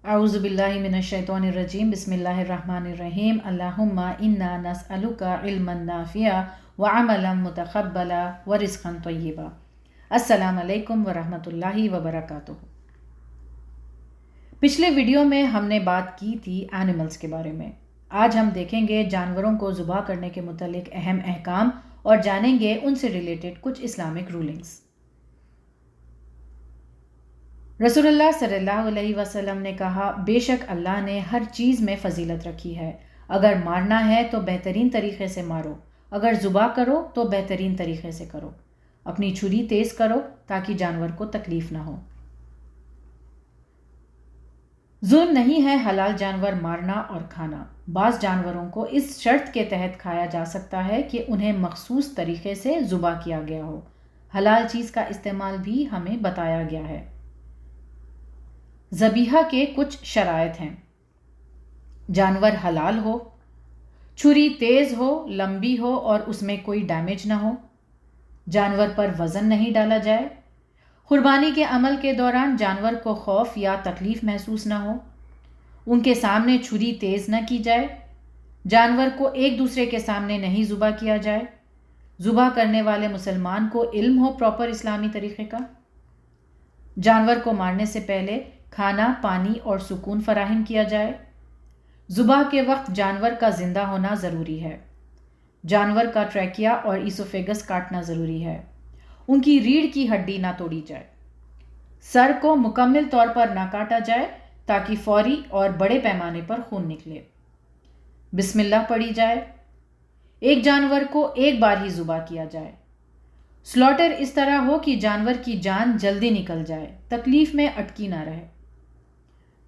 اعوذ باللہ من الشیطان الرجیم بسم اللہ الرحمن الرحیم اللہم انا نسألک علما نافعا وعملا متقبلا ورزقا طیبا۔ السلام علیکم ورحمۃ اللہ وبرکاتہ۔ پچھلے ویڈیو میں ہم نے بات کی تھی اینیملز کے بارے میں۔ آج ہم دیکھیں گے جانوروں کو ذبح کرنے کے متعلق اہم احکام اور جانیں گے ان سے ریلیٹڈ کچھ اسلامک رولنگز۔ رسول اللہ صلی اللہ علیہ وسلم نے کہا، بے شک اللہ نے ہر چیز میں فضیلت رکھی ہے۔ اگر مارنا ہے تو بہترین طریقے سے مارو، اگر ذبح کرو تو بہترین طریقے سے کرو۔ اپنی چھری تیز کرو تاکہ جانور کو تکلیف نہ ہو۔ ظلم نہیں ہے حلال جانور مارنا اور کھانا۔ بعض جانوروں کو اس شرط کے تحت کھایا جا سکتا ہے کہ انہیں مخصوص طریقے سے ذبح کیا گیا ہو۔ حلال چیز کا استعمال بھی ہمیں بتایا گیا ہے۔ ذبیحہ کے کچھ شرائط ہیں۔ جانور حلال ہو، چھری تیز ہو، لمبی ہو اور اس میں کوئی ڈیمیج نہ ہو، جانور پر وزن نہیں ڈالا جائے، قربانی کے عمل کے دوران جانور کو خوف یا تکلیف محسوس نہ ہو، ان کے سامنے چھری تیز نہ کی جائے، جانور کو ایک دوسرے کے سامنے نہیں ذبح کیا جائے، ذبح کرنے والے مسلمان کو علم ہو پراپر اسلامی طریقے کا، جانور کو مارنے سے پہلے کھانا، پانی اور سکون فراہم کیا جائے، ذبح کے وقت جانور کا زندہ ہونا ضروری ہے، جانور کا ٹریکیا اور ایسوفیگس کاٹنا ضروری ہے، ان کی ریڑھ کی ہڈی نہ توڑی جائے، سر کو مکمل طور پر نہ کاٹا جائے تاکہ فوری اور بڑے پیمانے پر خون نکلے، بسم اللہ پڑھی جائے، ایک جانور کو ایک بار ہی ذبح کیا جائے، سلاٹر اس طرح ہو کہ جانور کی جان جلدی نکل جائے، تکلیف میں اٹکی نہ رہے،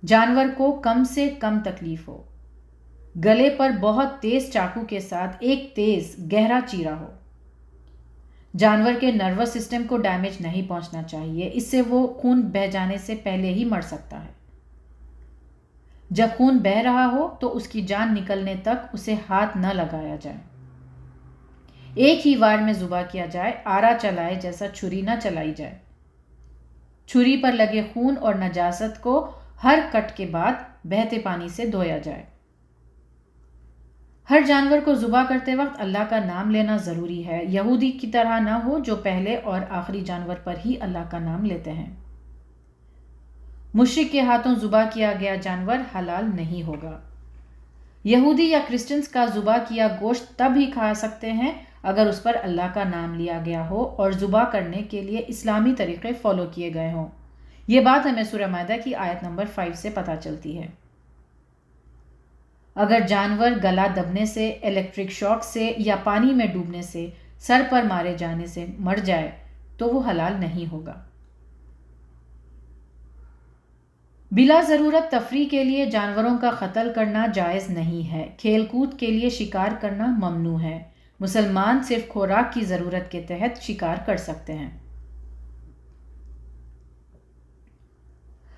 جانور کو کم سے کم تکلیف ہو، گلے پر بہت تیز چاقو کے ساتھ ایک تیز گہرا چیرا ہو، جانور کے نروس سسٹم کو ڈیمیج نہیں پہنچنا چاہیے، اس سے وہ خون بہہ جانے سے پہلے ہی مر سکتا ہے، جب خون بہہ رہا ہو تو اس کی جان نکلنے تک اسے ہاتھ نہ لگایا جائے، ایک ہی وار میں ذبح کیا جائے، آرا چلائے جیسا چھری نہ چلائی جائے، چھری پر لگے خون اور نجاست کو ہر کٹ کے بعد بہتے پانی سے دھویا جائے، ہر جانور کو ذبح کرتے وقت اللہ کا نام لینا ضروری ہے، یہودی کی طرح نہ ہو جو پہلے اور آخری جانور پر ہی اللہ کا نام لیتے ہیں۔ مشرک کے ہاتھوں ذبح کیا گیا جانور حلال نہیں ہوگا۔ یہودی یا کرسچنز کا ذبح کیا گوشت تب ہی کھا سکتے ہیں اگر اس پر اللہ کا نام لیا گیا ہو اور ذبح کرنے کے لیے اسلامی طریقے فالو کیے گئے ہوں۔ یہ بات ہمیں سورہ مائدہ کی آیت نمبر 5 سے پتہ چلتی ہے۔ اگر جانور گلا دبنے سے، الیکٹرک شاک سے یا پانی میں ڈوبنے سے، سر پر مارے جانے سے مر جائے تو وہ حلال نہیں ہوگا۔ بلا ضرورت تفریح کے لیے جانوروں کا قتل کرنا جائز نہیں ہے، کھیل کود کے لیے شکار کرنا ممنوع ہے، مسلمان صرف خوراک کی ضرورت کے تحت شکار کر سکتے ہیں۔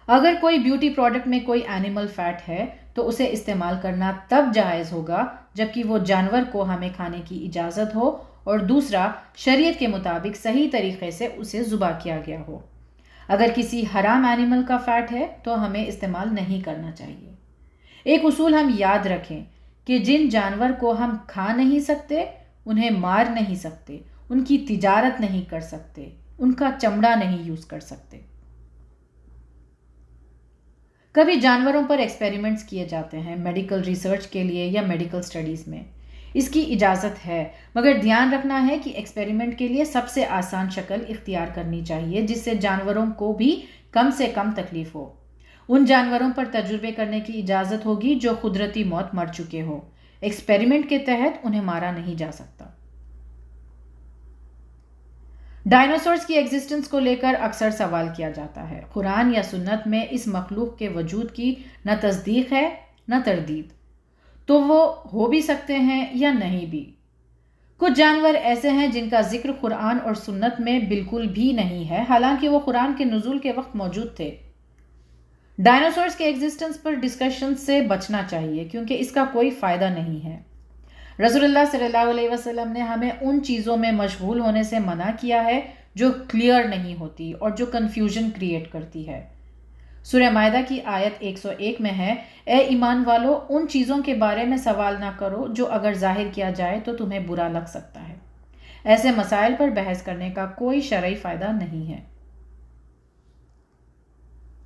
اگر کوئی بیوٹی پروڈکٹ میں کوئی اینیمل فیٹ ہے تو اسے استعمال کرنا تب جائز ہوگا جبکہ وہ جانور کو ہمیں کھانے کی اجازت ہو اور دوسرا شریعت کے مطابق صحیح طریقے سے اسے ذبح کیا گیا ہو۔ اگر کسی حرام اینیمل کا فیٹ ہے تو ہمیں استعمال نہیں کرنا چاہیے۔ ایک اصول ہم یاد رکھیں کہ جن جانور کو ہم کھا نہیں سکتے، انہیں مار نہیں سکتے، ان کی تجارت نہیں کر سکتے، ان کا چمڑا نہیں یوز کر سکتے۔ کبھی جانوروں پر ایکسپیریمنٹس کیے جاتے ہیں میڈیکل ریسرچ کے لیے یا میڈیکل سٹڈیز میں، اس کی اجازت ہے، مگر دھیان رکھنا ہے کہ ایکسپیریمنٹ کے لیے سب سے آسان شکل اختیار کرنی چاہیے جس سے جانوروں کو بھی کم سے کم تکلیف ہو۔ ان جانوروں پر تجربے کرنے کی اجازت ہوگی جو قدرتی موت مر چکے ہو، ایکسپیریمنٹ کے تحت انہیں مارا نہیں جا سکتا۔ ڈائناسورز کی ایگزسٹنس کو لے کر اکثر سوال کیا جاتا ہے۔ قرآن یا سنت میں اس مخلوق کے وجود کی نہ تصدیق ہے نہ تردید، تو وہ ہو بھی سکتے ہیں یا نہیں بھی۔ کچھ جانور ایسے ہیں جن کا ذکر قرآن اور سنت میں بالکل بھی نہیں ہے، حالانکہ وہ قرآن کے نزول کے وقت موجود تھے۔ ڈائناسورز کے ایگزسٹنس پر ڈسکشن سے بچنا چاہیے کیونکہ اس کا کوئی فائدہ نہیں ہے۔ رسول اللہ صلی اللہ علیہ وسلم نے ہمیں ان چیزوں میں مشغول ہونے سے منع کیا ہے جو کلیئر نہیں ہوتی اور جو کنفیوژن کریٹ کرتی ہے۔ سورہ مائدہ کی آیت 101 میں ہے، اے ایمان والو، ان چیزوں کے بارے میں سوال نہ کرو جو اگر ظاہر کیا جائے تو تمہیں برا لگ سکتا ہے۔ ایسے مسائل پر بحث کرنے کا کوئی شرعی فائدہ نہیں ہے۔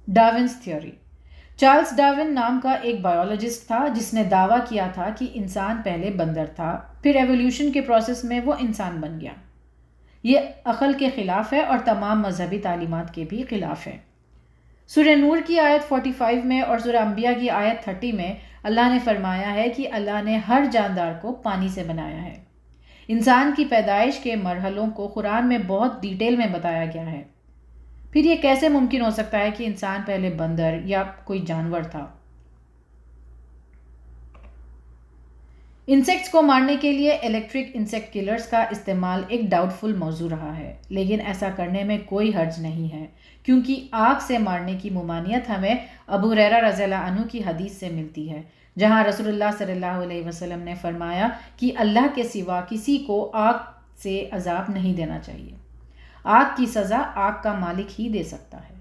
ڈارونز تھیوری۔ چارلز ڈارون نام کا ایک بایولوجسٹ تھا جس نے دعویٰ کیا تھا کہ انسان پہلے بندر تھا، پھر ایولیوشن کے پروسیس میں وہ انسان بن گیا۔ یہ عقل کے خلاف ہے اور تمام مذہبی تعلیمات کے بھی خلاف ہے۔ سورہ نور کی آیت 45 میں اور سورہ انبیاء کی آیت 30 میں اللہ نے فرمایا ہے کہ اللہ نے ہر جاندار کو پانی سے بنایا ہے۔ انسان کی پیدائش کے مرحلوں کو قرآن میں بہت ڈیٹیل میں بتایا گیا ہے۔ پھر یہ کیسے ممکن ہو سکتا ہے کہ انسان پہلے بندر یا کوئی جانور تھا؟ انسیکٹس کو مارنے کے لیے الیکٹرک انسیکٹ کلرز کا استعمال ایک ڈاؤٹ فل موضوع رہا ہے، لیکن ایسا کرنے میں کوئی حرج نہیں ہے کیونکہ آگ سے مارنے کی ممانعت ہمیں ابو ہریرہ رضی اللہ عنہ کی حدیث سے ملتی ہے، جہاں رسول اللہ صلی اللہ علیہ وسلم نے فرمایا کہ اللہ کے سوا کسی کو آگ سے عذاب نہیں دینا چاہیے۔ آگ کی سزا آگ کا مالک ہی دے سکتا ہے۔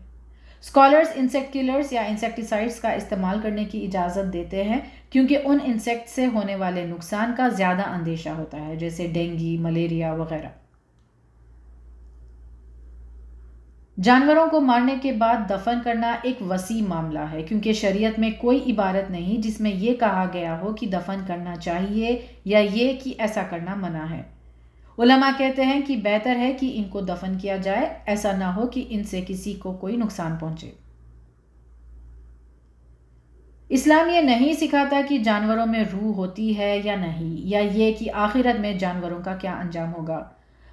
اسکالرز انسیکٹ کلرز یا انسیکٹیسائڈز کا استعمال کرنے کی اجازت دیتے ہیں کیونکہ ان انسیکٹ سے ہونے والے نقصان کا زیادہ اندیشہ ہوتا ہے، جیسے ڈینگی، ملیریا وغیرہ۔ جانوروں کو مارنے کے بعد دفن کرنا ایک وسیع معاملہ ہے کیونکہ شریعت میں کوئی عبارت نہیں جس میں یہ کہا گیا ہو کہ دفن کرنا چاہیے یا یہ کہ ایسا کرنا منع ہے۔ علماء کہتے ہیں کہ بہتر ہے کہ ان کو دفن کیا جائے، ایسا نہ ہو کہ ان سے کسی کو کوئی نقصان پہنچے۔ اسلام یہ نہیں سکھاتا کہ جانوروں میں روح ہوتی ہے یا نہیں، یا یہ کہ آخرت میں جانوروں کا کیا انجام ہوگا۔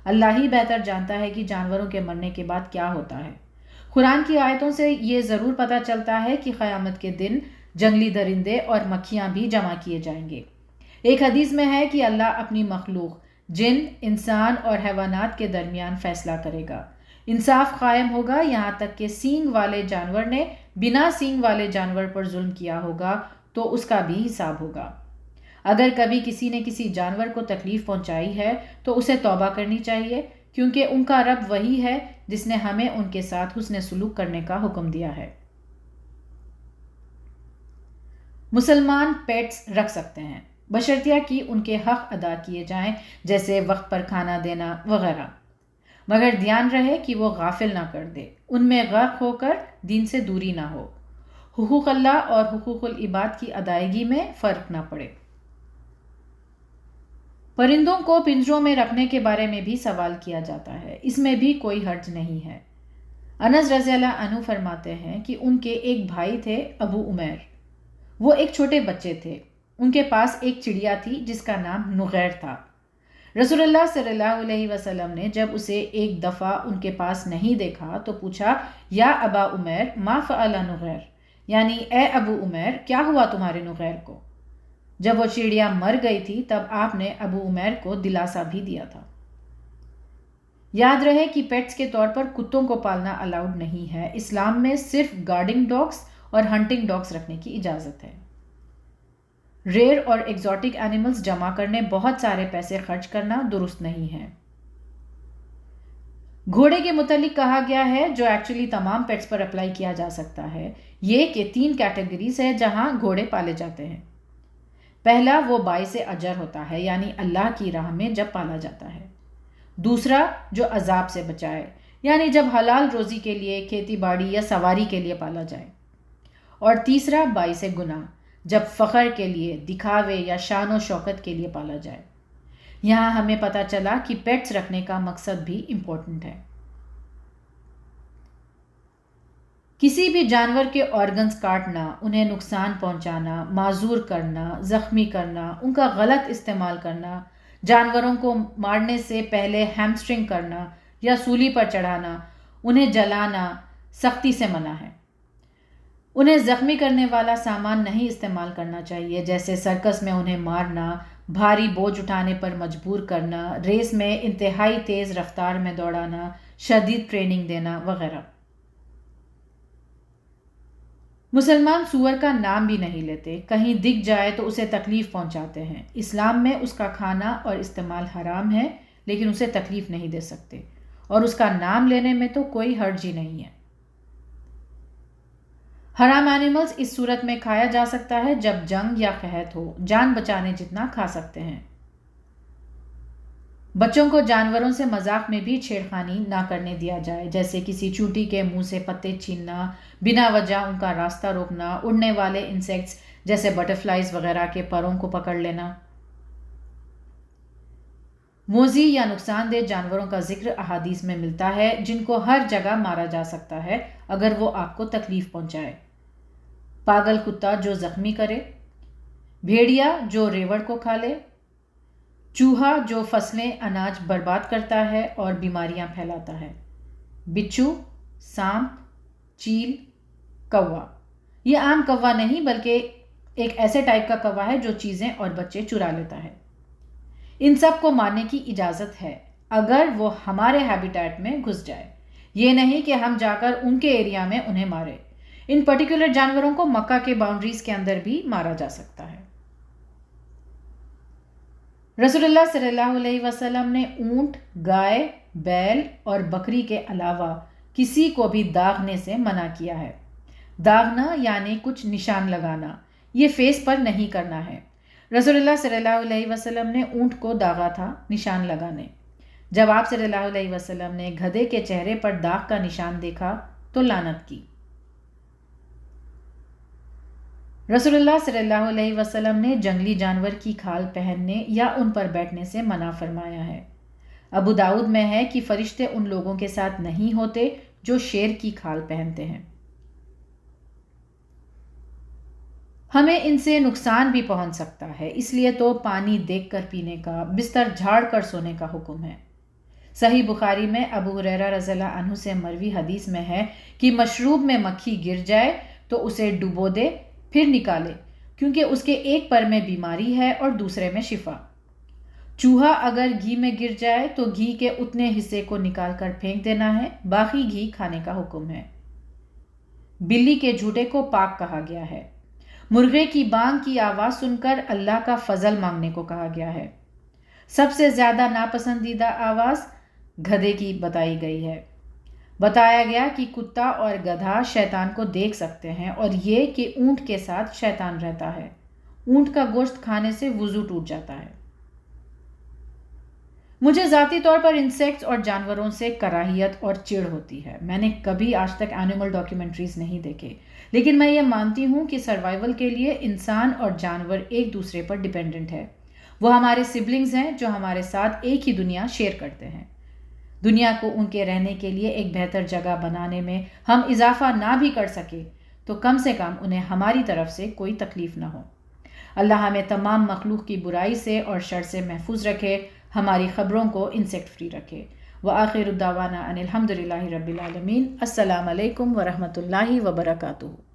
اللہ ہی بہتر جانتا ہے کہ جانوروں کے مرنے کے بعد کیا ہوتا ہے۔ قرآن کی آیتوں سے یہ ضرور پتہ چلتا ہے کہ قیامت کے دن جنگلی درندے اور مکھیاں بھی جمع کیے جائیں گے۔ ایک حدیث میں ہے کہ اللہ اپنی مخلوق جن، انسان اور حیوانات کے درمیان فیصلہ کرے گا۔ انصاف قائم ہوگا یہاں تک کہ سینگ والے جانور نے بنا سینگ والے جانور پر ظلم کیا ہوگا تو اس کا بھی حساب ہوگا۔ اگر کبھی کسی نے کسی جانور کو تکلیف پہنچائی ہے تو اسے توبہ کرنی چاہیے کیونکہ ان کا رب وہی ہے جس نے ہمیں ان کے ساتھ حسن سلوک کرنے کا حکم دیا ہے۔ مسلمان پیٹس رکھ سکتے ہیں بشرطیہ کہ ان کے حق ادا کیے جائیں، جیسے وقت پر کھانا دینا وغیرہ، مگر دھیان رہے کہ وہ غافل نہ کر دے، ان میں غرق ہو کر دین سے دوری نہ ہو، حقوق اللہ اور حقوق العباد کی ادائیگی میں فرق نہ پڑے۔ پرندوں کو پنجروں میں رکھنے کے بارے میں بھی سوال کیا جاتا ہے، اس میں بھی کوئی حرج نہیں ہے۔ انس رضی اللہ عنہ فرماتے ہیں کہ ان کے ایک بھائی تھے ابو عمیر، وہ ایک چھوٹے بچے تھے، ان کے پاس ایک چڑیا تھی جس کا نام نغیر تھا۔ رسول اللہ صلی اللہ علیہ وسلم نے جب اسے ایک دفعہ ان کے پاس نہیں دیکھا تو پوچھا، یا ابا عمیر ما فعل نغیر، یعنی اے ابو عمیر کیا ہوا تمہارے نغیر کو؟ جب وہ چڑیا مر گئی تھی تب آپ نے ابو عمیر کو دلاسا بھی دیا تھا۔ یاد رہے کہ پیٹس کے طور پر کتوں کو پالنا الاؤڈ نہیں ہے، اسلام میں صرف گارڈنگ ڈاگس اور ہنٹنگ ڈاگس رکھنے کی اجازت ہے۔ ریئر اور ایگزوٹک اینیملز جمع کرنے بہت سارے پیسے خرچ کرنا درست نہیں ہے۔ گھوڑے کے متعلق کہا گیا ہے، جو ایکچولی تمام پیٹس پر اپلائی کیا جا سکتا ہے، یہ کہ 3 کیٹیگریز ہے جہاں گھوڑے پالے جاتے ہیں۔ پہلا وہ باعث اجر ہوتا ہے، یعنی اللہ کی راہ میں جب پالا جاتا ہے۔ دوسرا جو عذاب سے بچائے، یعنی جب حلال روزی کے لیے، کھیتی باڑی یا سواری کے لیے پالا جائے۔ اور تیسرا باعث گناہ، جب فخر کے لیے، دکھاوے یا شان و شوکت کے لیے پالا جائے۔ یہاں ہمیں پتہ چلا کہ پیٹس رکھنے کا مقصد بھی امپورٹنٹ ہے۔ کسی بھی جانور کے آرگنز کاٹنا، انہیں نقصان پہنچانا، معذور کرنا، زخمی کرنا، ان کا غلط استعمال کرنا، جانوروں کو مارنے سے پہلے ہیمسٹرنگ کرنا یا سولی پر چڑھانا، انہیں جلانا سختی سے منع ہے۔ انہیں زخمی کرنے والا سامان نہیں استعمال کرنا چاہیے، جیسے سرکس میں انہیں مارنا، بھاری بوجھ اٹھانے پر مجبور کرنا، ریس میں انتہائی تیز رفتار میں دوڑانا، شدید ٹریننگ دینا وغیرہ۔ مسلمان سور کا نام بھی نہیں لیتے، کہیں دکھ جائے تو اسے تکلیف پہنچاتے ہیں۔ اسلام میں اس کا کھانا اور استعمال حرام ہے، لیکن اسے تکلیف نہیں دے سکتے، اور اس کا نام لینے میں تو کوئی حرج ہی نہیں ہے۔ حرام اینیملز اس صورت میں کھایا جا سکتا ہے جب جنگ یا قحط ہو، جان بچانے جتنا کھا سکتے ہیں۔ بچوں کو جانوروں سے مذاق میں بھی چھیڑخانی نہ کرنے دیا جائے، جیسے کسی چونٹی کے منہ سے پتے چھیننا، بنا وجہ ان کا راستہ روکنا، اڑنے والے انسیکٹس جیسے بٹرفلائز وغیرہ کے پروں کو پکڑ لینا۔ موذی یا نقصان دہ جانوروں کا ذکر احادیث میں ملتا ہے جن کو ہر جگہ مارا جا سکتا ہے اگر وہ آپ کو تکلیف پہنچائے۔ پاگل کتا جو زخمی کرے، بھیڑیا جو ریوڑ کو کھا لے، چوہا جو فصلیں اناج برباد کرتا ہے اور بیماریاں پھیلاتا ہے، بچھو، سانپ، چیل، کوا۔ یہ عام کوا نہیں بلکہ ایک ایسے ٹائپ کا کوا ہے جو چیزیں اور بچے چرا لیتا ہے۔ ان سب کو مارنے کی اجازت ہے اگر وہ ہمارے ہیبیٹیٹ میں گھس جائے، یہ نہیں کہ ہم جا کر ان کے ایریا میں انہیں مارے۔ ان پرٹیکولر جانوروں کو مکہ کے باؤنڈریز کے اندر بھی مارا جا سکتا ہے۔ رسول اللہ صلی اللہ علیہ وسلم نے اونٹ، گائے، بیل اور بکری کے علاوہ کسی کو بھی داغنے سے منع کیا ہے۔ داغنا یعنی کچھ نشان لگانا، یہ فیس پر نہیں کرنا ہے۔ رسول اللہ صلی اللہ علیہ وسلم نے اونٹ کو داغا تھا نشان لگانے۔ جب آپ صلی اللہ علیہ وسلم نے گدھے کے چہرے پر داغ کا نشان دیکھا تو لعنت کی۔ رسول اللہ صلی اللہ علیہ وسلم نے جنگلی جانور کی کھال پہننے یا ان پر بیٹھنے سے منع فرمایا ہے۔ ابو داؤد میں ہے کہ فرشتے ان لوگوں کے ساتھ نہیں ہوتے جو شیر کی کھال پہنتے ہیں۔ ہمیں ان سے نقصان بھی پہنچ سکتا ہے، اس لیے تو پانی دیکھ کر پینے کا، بستر جھاڑ کر سونے کا حکم ہے۔ صحیح بخاری میں ابو ہریرہ رضی اللہ عنہ سے مروی حدیث میں ہے کہ مشروب میں مکھی گر جائے تو اسے ڈبو دے پھر نکالے، کیونکہ اس کے ایک پر میں بیماری ہے اور دوسرے میں شفا۔ چوہا اگر گھی میں گر جائے تو گھی کے اتنے حصے کو نکال کر پھینک دینا ہے، باقی گھی کھانے کا حکم ہے۔ بلی کے جھوٹے کو پاک کہا گیا ہے۔ مرغے کی بانگ کی آواز سن کر اللہ کا فضل مانگنے کو کہا گیا ہے۔ سب سے زیادہ ناپسندیدہ آواز گدھے کی بتائی گئی ہے۔ بتایا گیا کہ کتا اور گدھا شیطان کو دیکھ سکتے ہیں، اور یہ کہ اونٹ کے ساتھ شیطان رہتا ہے۔ اونٹ کا گوشت کھانے سے وضو ٹوٹ جاتا ہے۔ مجھے ذاتی طور پر انسیکٹس اور جانوروں سے کراہیت اور چڑ ہوتی ہے۔ میں نے کبھی آج تک اینیمل ڈاکیومنٹریز نہیں دیکھے، لیکن میں یہ مانتی ہوں کہ سروائیول کے لیے انسان اور جانور ایک دوسرے پر ڈیپینڈنٹ ہے۔ وہ ہمارے سبلنگز ہیں جو ہمارے ساتھ ایک ہی دنیا شیئر کرتے ہیں۔ دنیا کو ان کے رہنے کے لیے ایک بہتر جگہ بنانے میں ہم اضافہ نہ بھی کر سکے تو کم سے کم انہیں ہماری طرف سے کوئی تکلیف نہ ہو۔ اللہ ہمیں تمام مخلوق کی برائی سے اور شر سے محفوظ رکھے، ہماری خبروں کو انسیکٹ فری رکھے۔ وآخر دعوانا ان الحمد للہ رب العالمین۔ السلام علیکم ورحمۃ اللہ وبرکاتہ۔